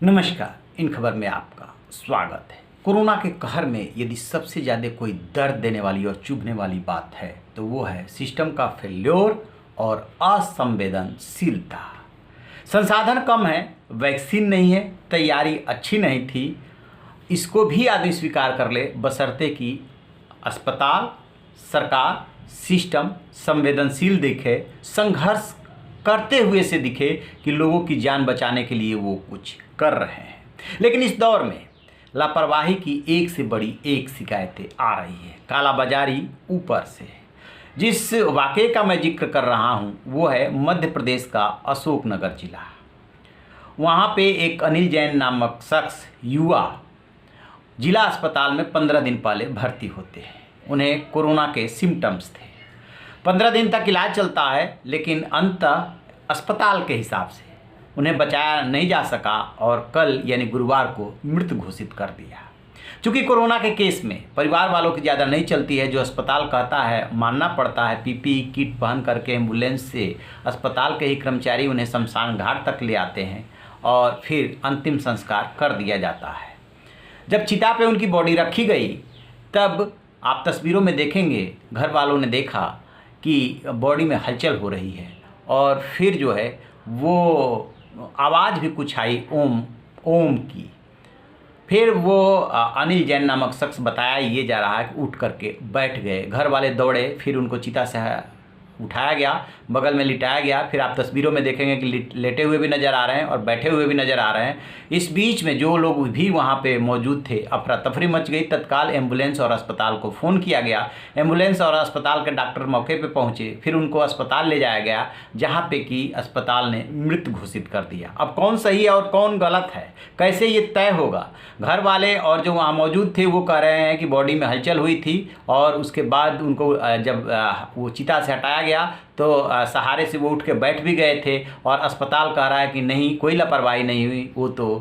नमस्कार। इन खबर में आपका स्वागत है। कोरोना के कहर में यदि सबसे ज़्यादा कोई दर्द देने वाली और चुभने वाली बात है तो वो है सिस्टम का फेल्योर और असंवेदनशीलता। संसाधन कम है, वैक्सीन नहीं है, तैयारी अच्छी नहीं थी, इसको भी आदमी स्वीकार कर ले बशर्ते कि अस्पताल, सरकार, सिस्टम संवेदनशील दिखे, संघर्ष करते हुए से दिखे कि लोगों की जान बचाने के लिए वो कुछ कर रहे हैं। लेकिन इस दौर में लापरवाही की एक से बड़ी एक शिकायतें आ रही है, कालाबाजारी ऊपर से। जिस वाक़े का मैं जिक्र कर रहा हूँ वो है मध्य प्रदेश का अशोकनगर जिला। वहाँ पे एक अनिल जैन नामक शख्स युवा जिला अस्पताल में 15 दिन पहले भर्ती होते हैं। उन्हें कोरोना के सिम्टम्स थे। 15 दिन तक इलाज चलता है, लेकिन अंततः अस्पताल के हिसाब से उन्हें बचाया नहीं जा सका और कल यानी गुरुवार को मृत घोषित कर दिया। चूँकि कोरोना के केस में परिवार वालों की ज़्यादा नहीं चलती है, जो अस्पताल कहता है मानना पड़ता है। पीपीई किट पहन करके एम्बुलेंस से अस्पताल के ही कर्मचारी उन्हें शमशान घाट तक ले आते हैं और फिर अंतिम संस्कार कर दिया जाता है। जब चिता पे उनकी बॉडी रखी गई तब आप तस्वीरों में देखेंगे, घर वालों ने देखा कि बॉडी में हलचल हो रही है और फिर जो है वो आवाज़ भी कुछ आई, ओम ओम की। फिर वो अनिल जैन नामक शख्स बताया ये जा रहा है कि उठ करके बैठ गए। घर वाले दौड़े, फिर उनको चिता से उठाया गया, बगल में लिटाया गया। फिर आप तस्वीरों में देखेंगे कि लेटे हुए भी नज़र आ रहे हैं और बैठे हुए भी नज़र आ रहे हैं। इस बीच में जो लोग भी वहाँ पे मौजूद थे, अफरा तफरी मच गई। तत्काल एम्बुलेंस और अस्पताल को फ़ोन किया गया। एम्बुलेंस और अस्पताल के डॉक्टर मौके पे पहुँचे, फिर उनको अस्पताल ले जाया गया, जहाँ पे कि अस्पताल ने मृत घोषित कर दिया। अब कौन सही है और कौन गलत है, कैसे ये तय होगा? घर वाले और जो वहाँ मौजूद थे वो कह रहे हैं कि बॉडी में हलचल हुई थी और उसके बाद उनको जब वो चिता से हटाया गया तो सहारे से वो उठ के बैठ भी गए थे। और अस्पताल कह रहा है कि नहीं, कोई लापरवाही नहीं हुई, वो तो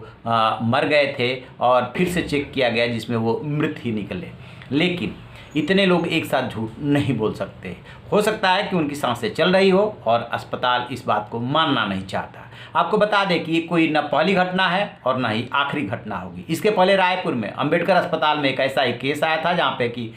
मर गए थे और फिर से चेक किया गया जिसमें वो मृत ही निकले। लेकिन इतने लोग एक साथ झूठ नहीं बोल सकते। हो सकता है कि उनकी सांसें चल रही हो और अस्पताल इस बात को मानना नहीं चाहता। आपको बता दें कि ये कोई न पहली घटना है और न ही आखिरी घटना होगी। इसके पहले रायपुर में अंबेडकर अस्पताल में एक ऐसा ही केस आया था जहाँ पे कि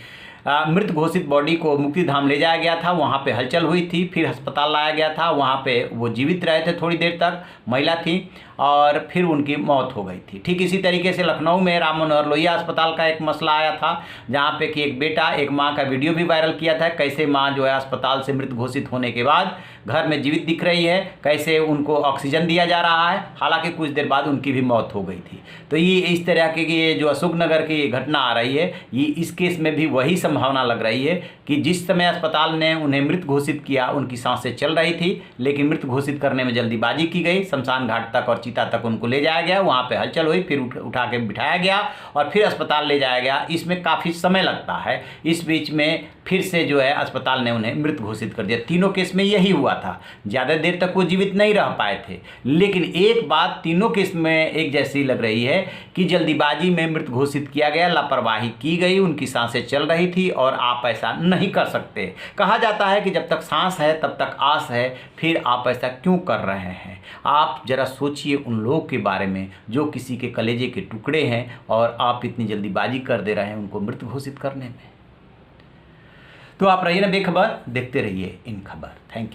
मृत घोषित बॉडी को मुक्तिधाम ले जाया गया था। वहाँ पे हलचल हुई थी, फिर अस्पताल लाया गया था। वहाँ पे वो जीवित रहे थे थोड़ी देर तक, महिला थी, और फिर उनकी मौत हो गई थी। ठीक इसी तरीके से लखनऊ में राम मनोहर लोहिया अस्पताल का एक मसला आया था, जहाँ पे कि एक बेटा एक माँ का वीडियो भी वायरल किया था। कैसे माँ जो है अस्पताल से मृत घोषित होने के बाद घर में जीवित दिख रही है, कैसे उनको ऑक्सीजन दिया जा रहा है, हालांकि कुछ देर बाद उनकी भी मौत हो गई थी। तो ये इस तरह की ये जो अशोकनगर की घटना आ रही है, ये इस केस में भी वही संभावना लग रही है कि जिस समय अस्पताल ने उन्हें मृत घोषित किया, उनकी सांसें चल रही थी, लेकिन मृत घोषित करने में जल्दीबाजी की गई। शमशान घाट तक और चिता तक उनको ले जाया गया, वहाँ पे हलचल हुई, फिर उठा के बिठाया गया और फिर अस्पताल ले जाया गया। इसमें काफ़ी समय लगता है। इस बीच में फिर से जो है अस्पताल ने उन्हें मृत घोषित कर दिया। तीनों केस में यही हुआ था। ज़्यादा देर तक वो जीवित नहीं रह पाए थे। लेकिन एक बात तीनों केस में एक जैसी लग रही है कि जल्दीबाजी में मृत घोषित किया गया, लापरवाही की गई, उनकी सांसें चल रही थी और आप ऐसा नहीं कर सकते। कहा जाता है कि जब तक सांस है तब तक आस है, फिर आप ऐसा क्यों कर रहे हैं? आप जरा सोचिए उन लोगों के बारे में जो किसी के कलेजे के टुकड़े हैं और आप इतनी जल्दीबाजी कर दे रहे हैं उनको मृत घोषित करने में। तो आप रहिए ना बेखबर, देखते रहिए इन खबर। Thank you.